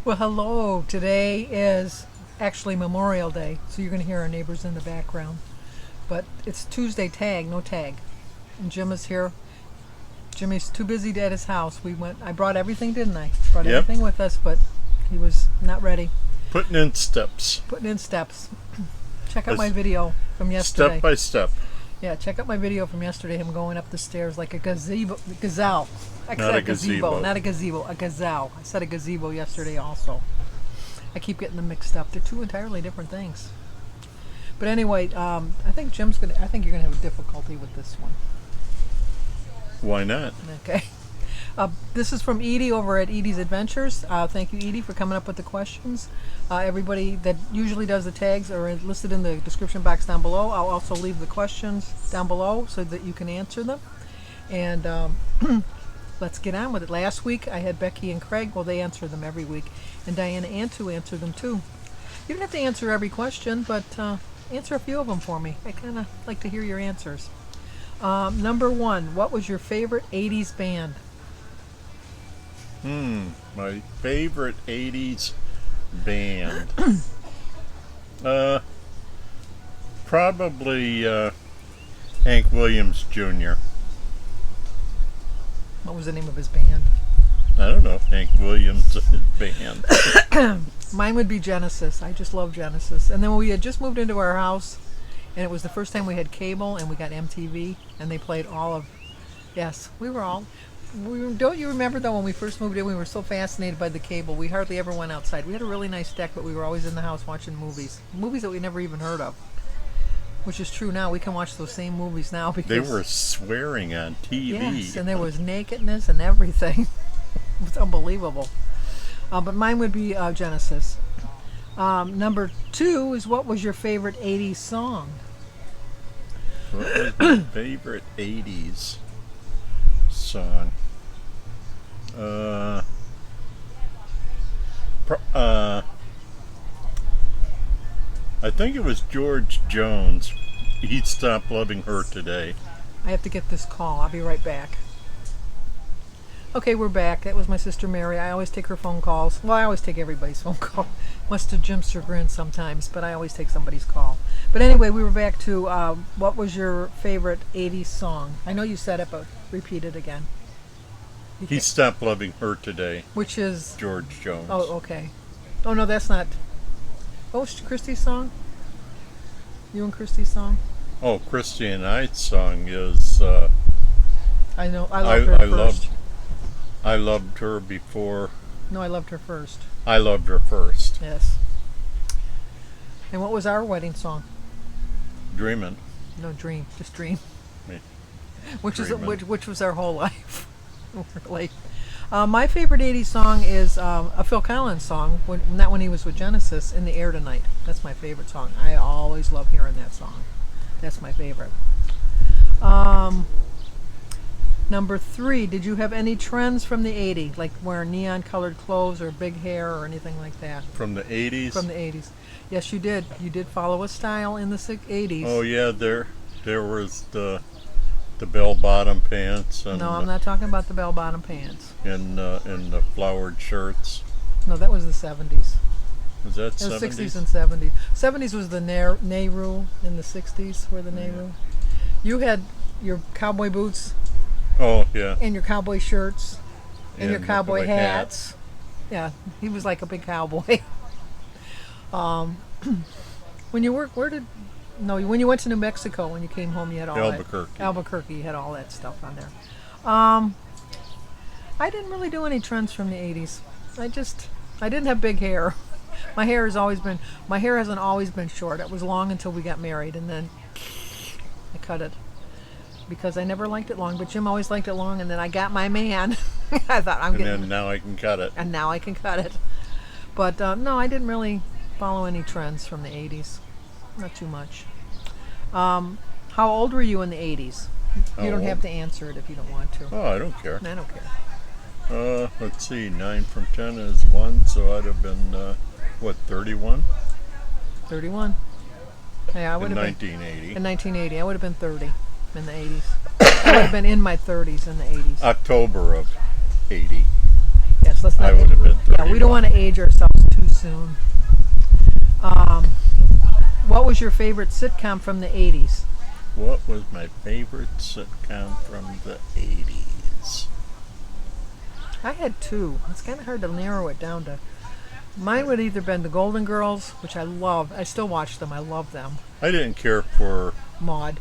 Well, hello. Today is actually Memorial Day, so you're going to hear our neighbors in the background. But it's Tuesday tag, no tag. And Jim is here. Jimmy's too busy at his house. I brought everything, didn't I? Brought Yep. everything with us, but he was not ready. Putting in steps. Putting in steps. Check out As- my video from yesterday. Step by step. Yeah, check out my video from yesterday, him going up the stairs like a gazelle. I Not said a gazebo. not a gazebo, a gazelle. I said a gazebo yesterday also. I keep getting them mixed up. They're two entirely different things. But anyway, I think you're gonna have a difficulty with this one. Why not? Okay. This is from Edie over at Edie's Adventures. Thank you, Edie, for coming up with the questions. Everybody that usually does the tags are listed in the description box down below. I'll also leave the questions down below so that you can answer them. And let's get on with it. Last week I had Becky and Craig. Well, they answer them every week. And Diana and Antu answer them too. You don't have to answer every question, but answer a few of them for me. I kind of like to hear your answers. Number one, what was your favorite 80s band? My favorite 80s band. Probably Hank Williams Jr. What was the name of his band? I don't know if Hank Williams' band. Mine would be Genesis. I just love Genesis. And then when we had just moved into our house, and it was the first time we had cable, and we got MTV, and they played all of... Yes, don't you remember, though, when we first moved in, we were so fascinated by the cable. We hardly ever went outside. We had a really nice deck, but we were always in the house watching movies. Movies that we never even heard of. Which is true now. We can watch those same movies now because... They were swearing on TV. Yes, and there was nakedness and everything. It was unbelievable. But mine would be Genesis. Number two is, what was your favorite 80s song? What was my favorite 80s song? I think it was George Jones. He'd Stop Loving Her Today. I have to get this call. I'll be right back. Okay, we're back. That was my sister Mary. I always take her phone calls. Well, I always take everybody's phone call. Much to Jim's chagrin sometimes, but I always take somebody's call. But anyway, we were back to what was your favorite 80s song? I know you said it, but repeat it again. He Stopped Loving Her Today. Which is... George Jones. Oh, okay. Oh, no, that's not... What was Christy's song? You and Christy's song? Oh, Christy and I's song is I know. I loved her first. I loved her before. No, I loved her first. I loved her first. Yes. And what was our wedding song? Dreamin'. No, Dream. Just Dream. Me. Which Dreamin'. which was our whole life. Really. My favorite 80s song is a Phil Collins song, not when he was with Genesis, In the Air Tonight. That's my favorite song. I always love hearing that song. That's my favorite. Number three, did you have any trends from the 80s, like wearing neon colored clothes or big hair or anything like that? From the 80s? From the 80s. Yes, you did. You did follow a style in the 80s. Oh, yeah, there was the bell-bottom pants. And No, I'm not talking about the bell-bottom pants. and the flowered shirts. No, that was the 70s. Was that It was 70s? 60s and 70s. 70s was the Nehru, in the 60s were the Nehru. You had your cowboy boots Oh, yeah. and your cowboy shirts and your And cowboy cowboy hat. hats. Yeah, he was like a big cowboy. When you when you went to New Mexico, when you came home, you had all Albuquerque. that. Albuquerque, you had all that stuff on there. I didn't really do any trends from the 80s. I didn't have big hair. My hair hasn't always been short. It was long until we got married, and then I cut it because I never liked it long. But Jim always liked it long, and then I got my man. I thought And then now I can cut it. and now I can cut it. But no, I didn't really follow any trends from the 80s. Not too much. How old were you in the 80s? You don't have to answer it if you don't want to. Oh, I don't care. I don't care. Let's see. 9 from 10 is 1, so I'd have been, 31? 31. Yeah, I would In have been 1980. in 1980. I would have been 30 in the 80s. I would have been in my 30s in the 80s. October of 80. Yes, let's not. I would have been 30. Yeah, we don't want to age ourselves too soon. Um, what was your favorite sitcom from the 80s? What was my favorite sitcom from the 80s? I had two. It's kind of hard to narrow it down to. Mine would either been the Golden Girls, which I love. I still watch them. I love them. I didn't care for Maud.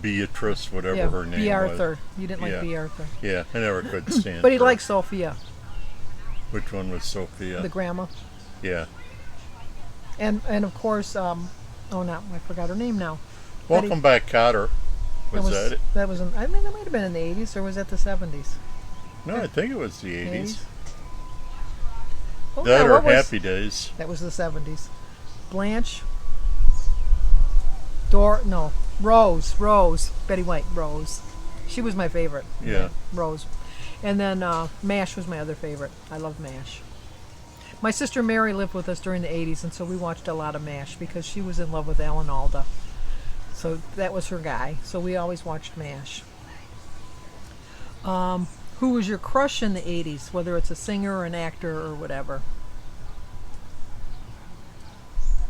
Beatrice, whatever Yeah, her name B. was. Arthur. You didn't like Yeah. B. Arthur. Yeah, I never could stand But he her. liked Sophia, Which one was Sophia? the grandma. Yeah. And of course, oh no, I forgot her name now. Welcome Back, Cotter. Was that that it? That was I mean, that might have been in the 80s, or was that the 70s? No, I think it was the 80s. Oh, That yeah, or what was- Happy Days. That was the 70s. Blanche. Rose. Betty White, Rose. She was my favorite. Yeah. Rose. And then MASH was my other favorite. I love MASH. My sister Mary lived with us during the 80s, and so we watched a lot of MASH because she was in love with Alan Alda. So that was her guy. So we always watched MASH. Who was your crush in the 80s, whether it's a singer or an actor or whatever?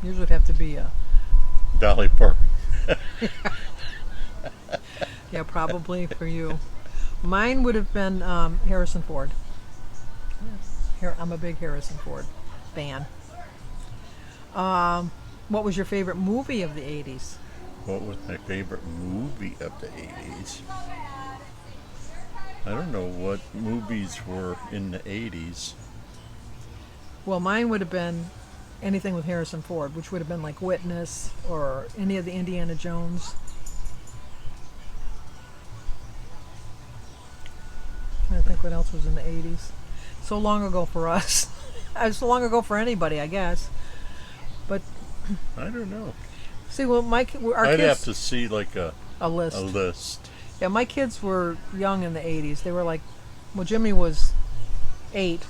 Yours would have to be a... Dolly Parton. Yeah, probably for you. Mine would have been Harrison Ford. I'm a big Harrison Ford fan. What was your favorite movie of the 80s? What was my favorite movie of the 80s? I don't know what movies were in the 80s. Well, mine would have been anything with Harrison Ford, which would have been like Witness or any of the Indiana Jones. Trying to think what else was in the 80s. So long ago for us. So long ago for anybody, I guess. But I don't know. see, well, our I'd kids have to see like a a list. list. Yeah, my kids were young in the 80s. They were like, well, Jimmy was 8,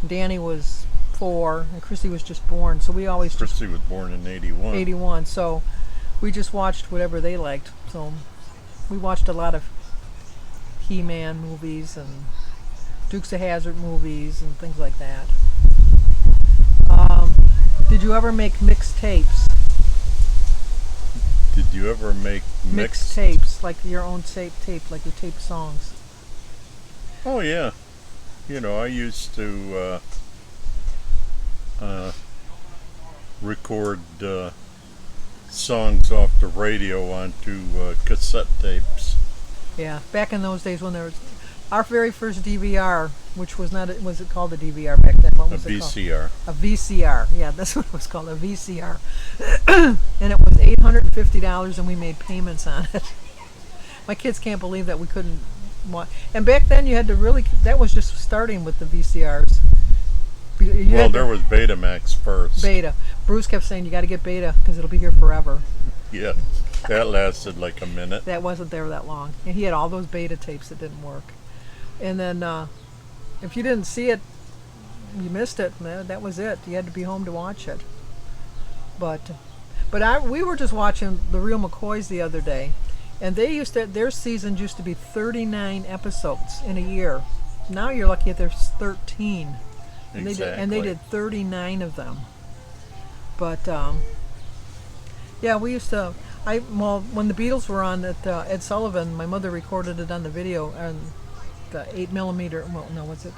Danny was 4, and Chrissy was just born. So we always just Christy was born in 81. 81. So we just watched whatever they liked. So we watched a lot of He-Man movies and Dukes of Hazzard movies and things like that. Did you ever make mixed tapes? Did you ever make Mixed tapes, like your own tape, like you tape songs. Oh yeah. You know, I used to record songs off the radio onto cassette tapes. Yeah, back in those days when there was our very first DVR, which was not, was it called a DVR back then? What A was it called? VCR. A VCR. Yeah, that's what it was called, a VCR. And it was $850, and we made payments on it. My kids can't believe that we couldn't watch. And back then, you had to really. That was just starting with the VCRs. Well, there was Betamax first. Beta. Bruce kept saying you got to get Beta because it'll be here forever. Yeah, that lasted like a minute. That wasn't there that long, and he had all those Beta tapes that didn't work. And then if you didn't see it, you missed it. That was it. You had to be home to watch it. But we were just watching The Real McCoys the other day, and their seasons used to be 39 episodes in a year. Now you're lucky if there's 13. And Exactly. they did 39 of them. But yeah, we used to. When the Beatles were on at Ed Sullivan, my mother recorded it on the video on the 8mm. Well, no, what's it?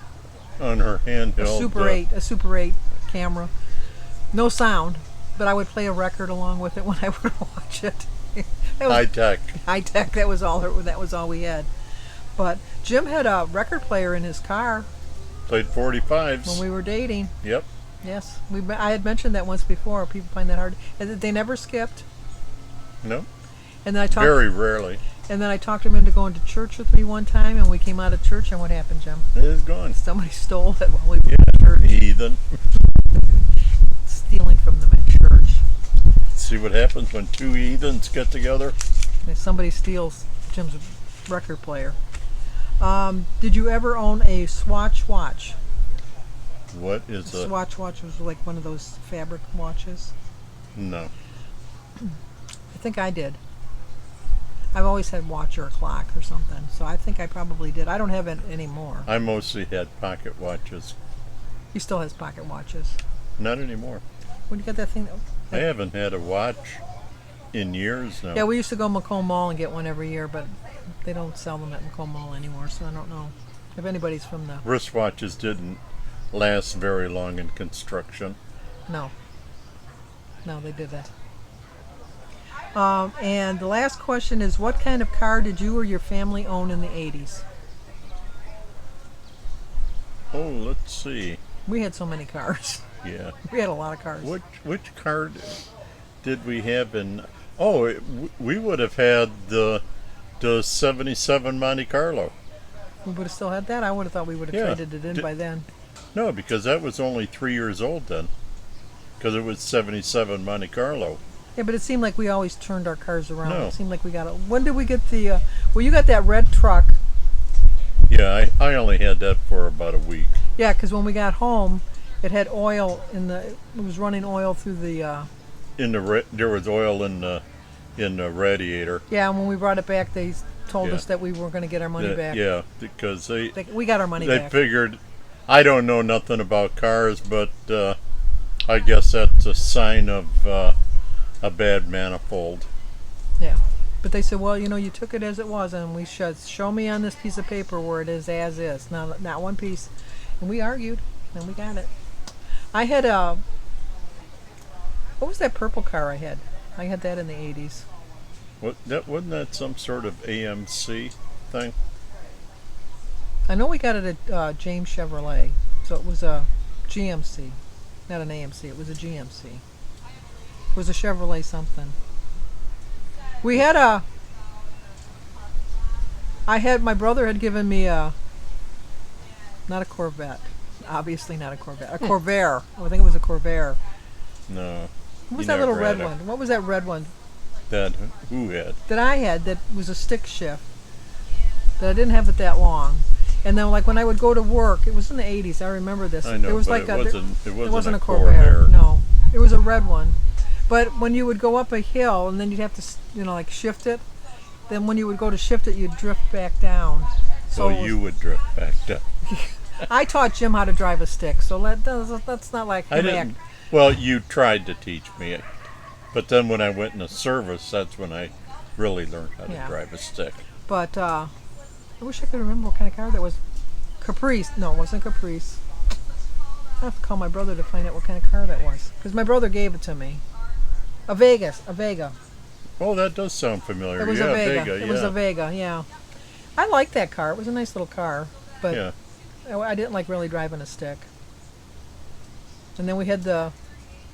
On her handheld. A Super 8 camera. No sound, but I would play a record along with it when I would watch it. That was High tech. high tech. That was all we had. But Jim had a record player in his car Played 45s. when we were dating. Yep. Yes, I had mentioned that once before. People find that hard, and they never skipped. No. And then I talked. Very rarely. And then I talked him into going to church with me one time, and we came out of church, and what happened, Jim? It is gone. Somebody stole it while we were in church. Heathen. Stealing from them at church. See what happens when two heathens get together? And somebody steals Jim's record player. Did you ever own a Swatch watch? What is a... Swatch watch was like one of those fabric watches. No. I think I did. I've always had watch or a clock or something, so I think I probably did. I don't have it anymore. I mostly had pocket watches. He still has pocket watches. Not anymore. When you got that thing? I haven't had a watch in years now. Yeah, we used to go to Macomb Mall and get one every year, but they don't sell them at Macomb Mall anymore, so I don't know if anybody's from the... Wristwatches didn't last very long in construction. No, they didn't. And the last question is, what kind of car did you or your family own in the 80s? Oh, let's see. We had so many cars. Yeah. We had a lot of cars. Which car did we have in? Oh, we would have had the '77 Monte Carlo. We would have still had that? I would have thought we would have traded it in by then. No, because that was only 3 years old then. Because it was '77 Monte Carlo. Yeah, but it seemed like we always turned our cars around. No. It seemed like we got it. When did we get the... well, you got that red truck. Yeah, I only had that for about a week. Yeah, because when we got home, it had oil in the... It was running oil through the... There was oil in the radiator. Yeah, and when we brought it back, they told Yeah. us that we weren't going to get our money back. Yeah, because We got our money they back. figured, I don't know nothing about cars, but I guess that's a sign of a bad manifold. Yeah. But they said, well, you took it as it was, and we should show me on this piece of paper where it is as is. Not one piece. And we argued, and we got it. I had what was that purple car I had? I had that in the 80s. Wasn't that some sort of AMC thing? I know we got it at James Chevrolet. So it was a GMC. Not an AMC, it was a GMC. It was a Chevrolet something. We had my brother had given me not a Corvette. Obviously not a Corvette. A Corvair. I think it was a Corvair. No. What was You that little never red had one? What was that red one That who had? that I had that was a stick shift? That I didn't have it that long. And then, like, when I would go to work, it was in the 80s. I remember this. I know, There was but like it wasn't a Corvair. Corvair. No, it was a red one. But when you would go up a hill and then you'd have to, like, shift it. Then when you would go to shift it, you'd drift back down. So So you would drift back down. I taught Jim how to drive a stick, so that's not like I him didn't. Well, you tried to teach me, but then when I went into service, that's when I really learned how to Yeah. drive a stick. But I wish I could remember what kind of car that was. Caprice. No, it wasn't Caprice. I have to call my brother to find out what kind of car that was, because my brother gave it to me. A Vega. Oh, that does sound familiar. It was yeah, a Vega. It was yeah. a Vega. Yeah, I liked that car. It was a nice little car, but Yeah. I didn't like really driving a stick. And then we had that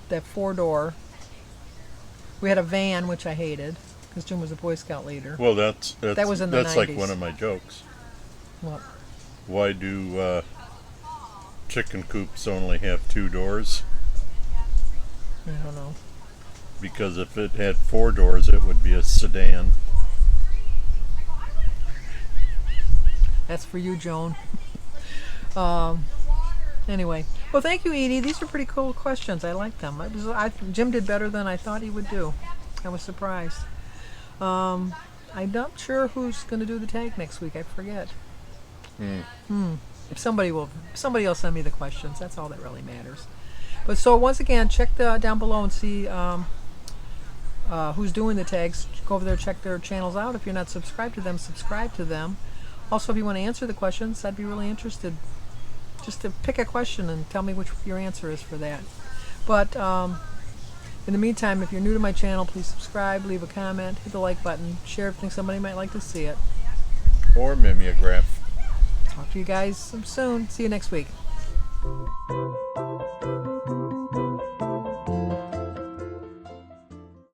4-door. We had a van, which I hated, because Jim was a Boy Scout leader. Well, that's That was in the that's like 90s. one of my jokes. Well, Why do chicken coops only have 2 doors? I don't know. Because if it had 4 doors, it would be a sedan. That's for you, Joan. Anyway, well, thank you, Edie. These are pretty cool questions. I like them. Jim did better than I thought he would do. I was surprised. I'm not sure who's going to do the tag next week. I forget. Somebody will send me the questions. That's all that really matters. But so once again, check down below and see who's doing the tags. Go over there, check their channels out. If you're not subscribed to them, subscribe to them. Also, if you want to answer the questions, I'd be really interested. Just to pick a question and tell me which your answer is for that. But in the meantime, if you're new to my channel, please subscribe, leave a comment, hit the like button, share if you think somebody might like to see it. Or mimeograph. Talk to you guys soon. See you next week.